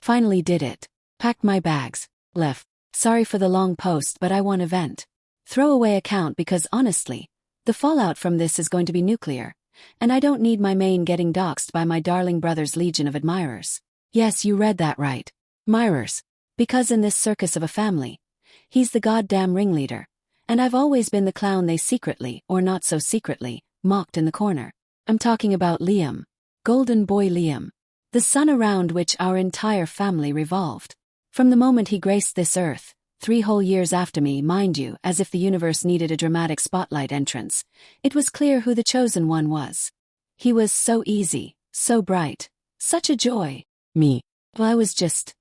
Finally did it. Packed my bags. Left. Sorry for the long post, but I want a vent. Throwaway account because honestly, the fallout from this is going to be nuclear. And I don't need my main getting doxxed by my darling brother's legion of admirers. Yes, you read that right. Admirers. Because in this circus of a family, he's the goddamn ringleader. And I've always been the clown they secretly, or not so secretly, mocked in the corner. I'm talking about Liam. Golden boy Liam. The sun around which our entire family revolved. From the moment he graced this earth, 3 whole years after me, mind you, as if the universe needed a dramatic spotlight entrance, it was clear who the chosen one was. He was so easy, so bright, such a joy. Me. Well, I was just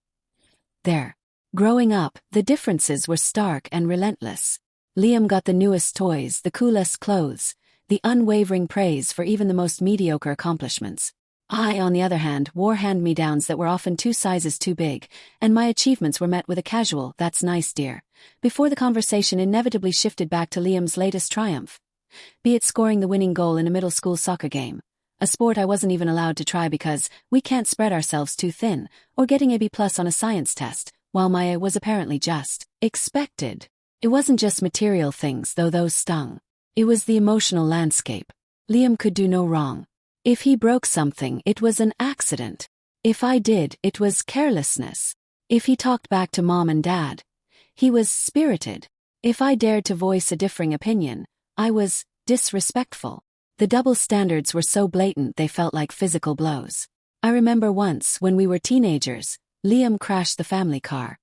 there. Growing up, the differences were stark and relentless. Liam got the newest toys, the coolest clothes, the unwavering praise for even the most mediocre accomplishments. I, on the other hand, wore hand-me-downs that were often 2 sizes too big, and my achievements were met with a casual, "That's nice, dear," before the conversation inevitably shifted back to Liam's latest triumph. Be it scoring the winning goal in a middle school soccer game, a sport I wasn't even allowed to try because we can't spread ourselves too thin, or getting a B+ on a science test, while my A was apparently just expected. It wasn't just material things, though those stung. It was the emotional landscape. Liam could do no wrong. If he broke something, it was an accident. If I did, it was carelessness. If he talked back to mom and dad, he was spirited. If I dared to voice a differing opinion, I was disrespectful. The double standards were so blatant they felt like physical blows. I remember once, when we were teenagers, Liam crashed the family car.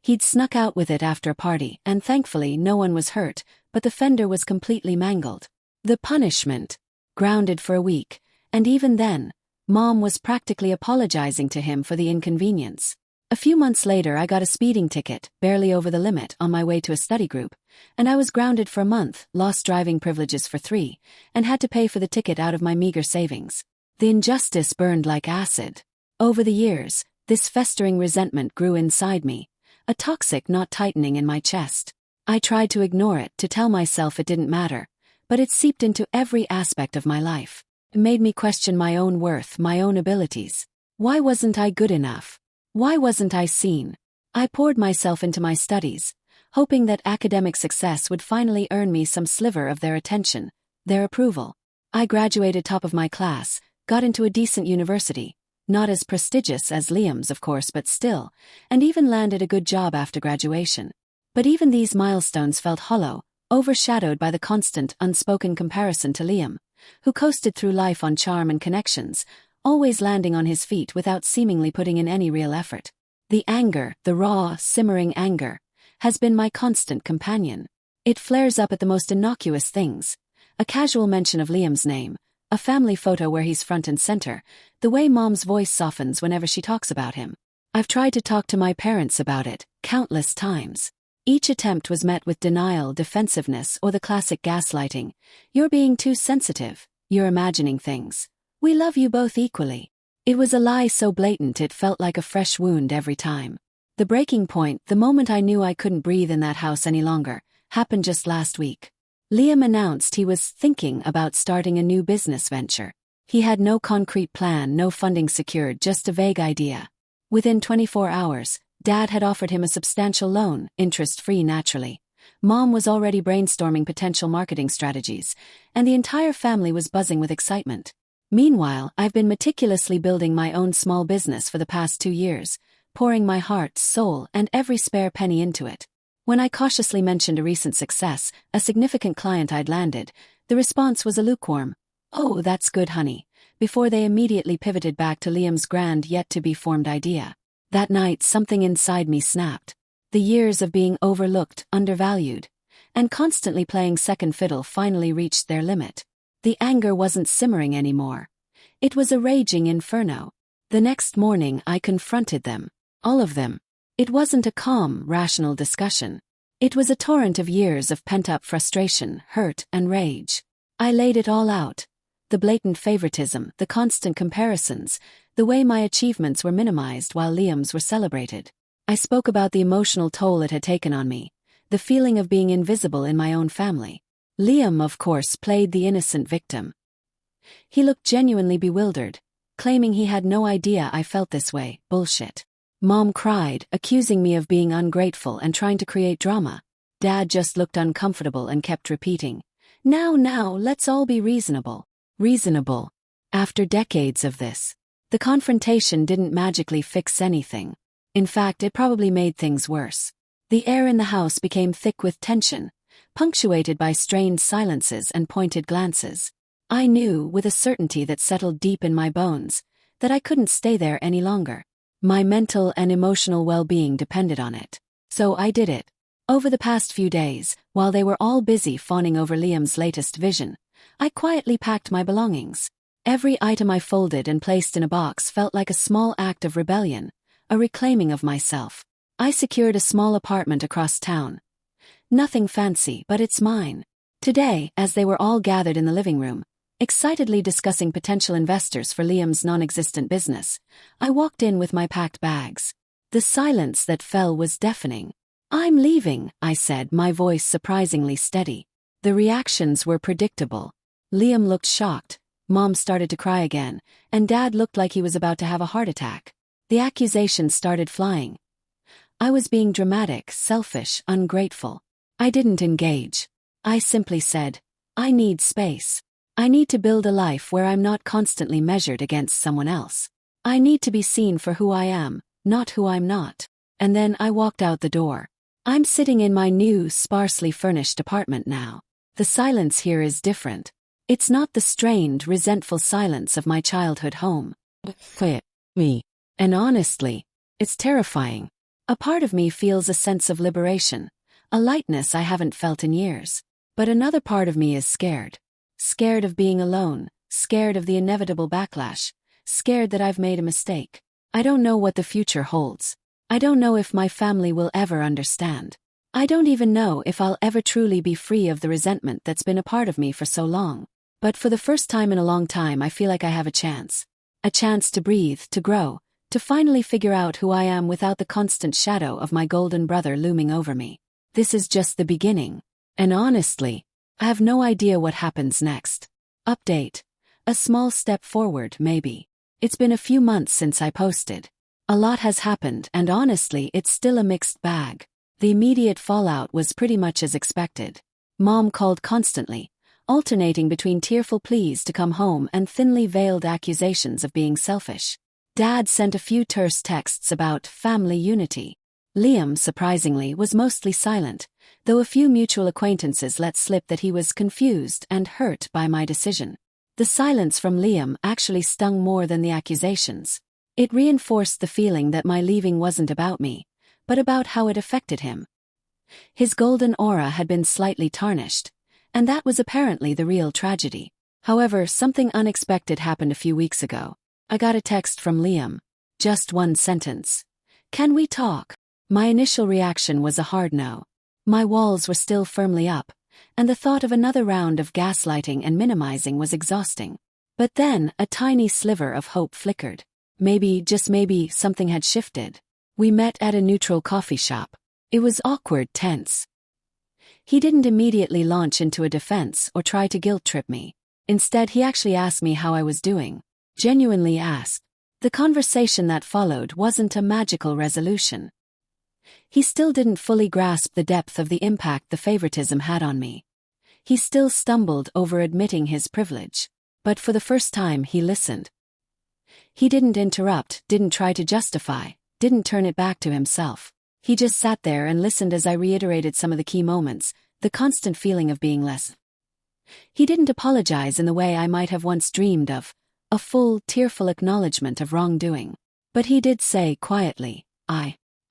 He'd snuck out with it after a party, and thankfully no one was hurt, but the fender was completely mangled. The punishment? Grounded for a week, and even then, Mom was practically apologizing to him for the inconvenience. A few months later I got a speeding ticket, barely over the limit, on my way to a study group, and I was grounded for a month, lost driving privileges for 3, and had to pay for the ticket out of my meager savings. The injustice burned like acid. Over the years, this festering resentment grew inside me, a toxic knot tightening in my chest. I tried to ignore it, to tell myself it didn't matter, but it seeped into every aspect of my life. It made me question my own worth, my own abilities. Why wasn't I good enough? Why wasn't I seen? I poured myself into my studies, hoping that academic success would finally earn me some sliver of their attention, their approval. I graduated top of my class, got into a decent university, not as prestigious as Liam's of course, but still, and even landed a good job after graduation. But even these milestones felt hollow, overshadowed by the constant, unspoken comparison to Liam, who coasted through life on charm and connections, always landing on his feet without seemingly putting in any real effort. The anger, the raw, simmering anger, has been my constant companion. It flares up at the most innocuous things. A casual mention of Liam's name, a family photo where he's front and center, the way Mom's voice softens whenever she talks about him. I've tried to talk to my parents about it, countless times. Each attempt was met with denial, defensiveness, or the classic gaslighting. You're being too sensitive. You're imagining things. We love you both equally. It was a lie so blatant it felt like a fresh wound every time. The breaking point, the moment I knew I couldn't breathe in that house any longer, happened just last week. Liam announced he was thinking about starting a new business venture. He had no concrete plan, no funding secured, just a vague idea. Within 24 hours, Dad had offered him a substantial loan, interest-free naturally. Mom was already brainstorming potential marketing strategies, and the entire family was buzzing with excitement. Meanwhile, I've been meticulously building my own small business for the past 2 years, pouring my heart, soul, and every spare penny into it. When I cautiously mentioned a recent success, a significant client I'd landed, the response was a lukewarm, "Oh, that's good, honey," before they immediately pivoted back to Liam's grand yet-to-be-formed idea. That night something inside me snapped. The years of being overlooked, undervalued, and constantly playing second fiddle finally reached their limit. The anger wasn't simmering anymore. It was a raging inferno. The next morning I confronted them. All of them. It wasn't a calm, rational discussion. It was a torrent of years of pent-up frustration, hurt, and rage. I laid it all out. The blatant favoritism, the constant comparisons, the way my achievements were minimized while Liam's were celebrated. I spoke about the emotional toll it had taken on me, the feeling of being invisible in my own family. Liam, of course, played the innocent victim. He looked genuinely bewildered, claiming he had no idea I felt this way. Bullshit. Mom cried, accusing me of being ungrateful and trying to create drama. Dad just looked uncomfortable and kept repeating, Now, let's all be reasonable. Reasonable. After decades of this, the confrontation didn't magically fix anything. In fact, it probably made things worse. The air in the house became thick with tension, punctuated by strained silences and pointed glances. I knew, with a certainty that settled deep in my bones, that I couldn't stay there any longer. My mental and emotional well-being depended on it. So I did it. Over the past few days, while they were all busy fawning over Liam's latest vision, I quietly packed my belongings. Every item I folded and placed in a box felt like a small act of rebellion, a reclaiming of myself. I secured a small apartment across town. Nothing fancy, but it's mine. Today, as they were all gathered in the living room, excitedly discussing potential investors for Liam's non-existent business, I walked in with my packed bags. The silence that fell was deafening. "I'm leaving," I said, my voice surprisingly steady. The reactions were predictable. Liam looked shocked, Mom started to cry again, and Dad looked like he was about to have a heart attack. The accusations started flying. I was being dramatic, selfish, ungrateful. I didn't engage. I simply said, I need space. I need to build a life where I'm not constantly measured against someone else. I need to be seen for who I am, not who I'm not. And then I walked out the door. I'm sitting in my new, sparsely furnished apartment now. The silence here is different. It's not the strained, resentful silence of my childhood home. Me. And honestly, it's terrifying. A part of me feels a sense of liberation, a lightness I haven't felt in years. But another part of me is scared. Scared of being alone, scared of the inevitable backlash, scared that I've made a mistake. I don't know what the future holds. I don't know if my family will ever understand. I don't even know if I'll ever truly be free of the resentment that's been a part of me for so long. But for the first time in a long time, I feel like I have a chance. A chance to breathe, to grow, to finally figure out who I am without the constant shadow of my golden brother looming over me. This is just the beginning. And honestly, I have no idea what happens next. Update. A small step forward, maybe. It's been a few months since I posted. A lot has happened, and honestly, it's still a mixed bag. The immediate fallout was pretty much as expected. Mom called constantly, alternating between tearful pleas to come home and thinly veiled accusations of being selfish. Dad sent a few terse texts about family unity. Liam, surprisingly, was mostly silent, though a few mutual acquaintances let slip that he was confused and hurt by my decision. The silence from Liam actually stung more than the accusations. It reinforced the feeling that my leaving wasn't about me, but about how it affected him. His golden aura had been slightly tarnished, and that was apparently the real tragedy. However, something unexpected happened a few weeks ago. I got a text from Liam. Just one sentence. "Can we talk?" My initial reaction was a hard no. My walls were still firmly up, and the thought of another round of gaslighting and minimizing was exhausting. But then, a tiny sliver of hope flickered. Maybe, just maybe, something had shifted. We met at a neutral coffee shop. It was awkward, tense. He didn't immediately launch into a defense or try to guilt-trip me. Instead, he actually asked me how I was doing. Genuinely asked. The conversation that followed wasn't a magical resolution. He still didn't fully grasp the depth of the impact the favoritism had on me. He still stumbled over admitting his privilege. But for the first time, he listened. He didn't interrupt, didn't try to justify, didn't turn it back to himself. He just sat there and listened as I reiterated some of the key moments, the constant feeling of being less. He didn't apologize in the way I might have once dreamed of, a full, tearful acknowledgement of wrongdoing. But he did say quietly,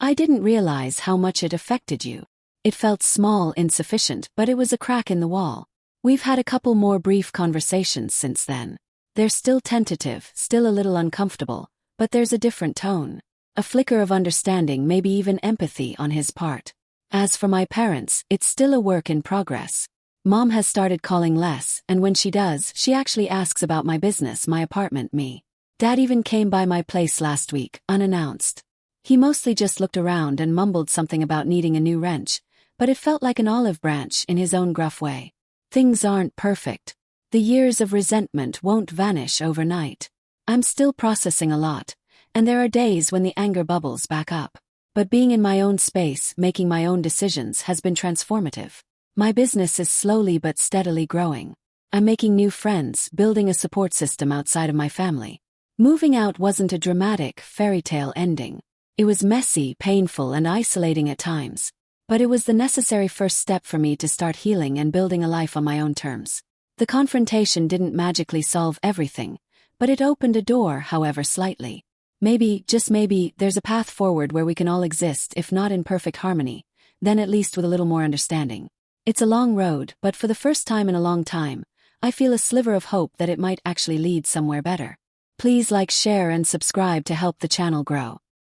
I didn't realize how much it affected you. It felt small, insufficient, but it was a crack in the wall. We've had a couple more brief conversations since then. They're still tentative, still a little uncomfortable, but there's a different tone. A flicker of understanding, maybe even empathy on his part. As for my parents, it's still a work in progress. Mom has started calling less, and when she does, she actually asks about my business, my apartment, me. Dad even came by my place last week, unannounced. He mostly just looked around and mumbled something about needing a new wrench, but it felt like an olive branch in his own gruff way. Things aren't perfect. The years of resentment won't vanish overnight. I'm still processing a lot, And there are days when the anger bubbles back up. But being in my own space, making my own decisions has been transformative. My business is slowly but steadily growing. I'm making new friends, building a support system outside of my family. Moving out wasn't a dramatic, fairy tale ending. It was messy, painful, and isolating at times. But it was the necessary first step for me to start healing and building a life on my own terms. The confrontation didn't magically solve everything, but it opened a door, however slightly. Maybe, just maybe, there's a path forward where we can all exist, if not in perfect harmony, then at least with a little more understanding. It's a long road, but for the first time in a long time, I feel a sliver of hope that it might actually lead somewhere better. Please like, share, and subscribe to help the channel grow.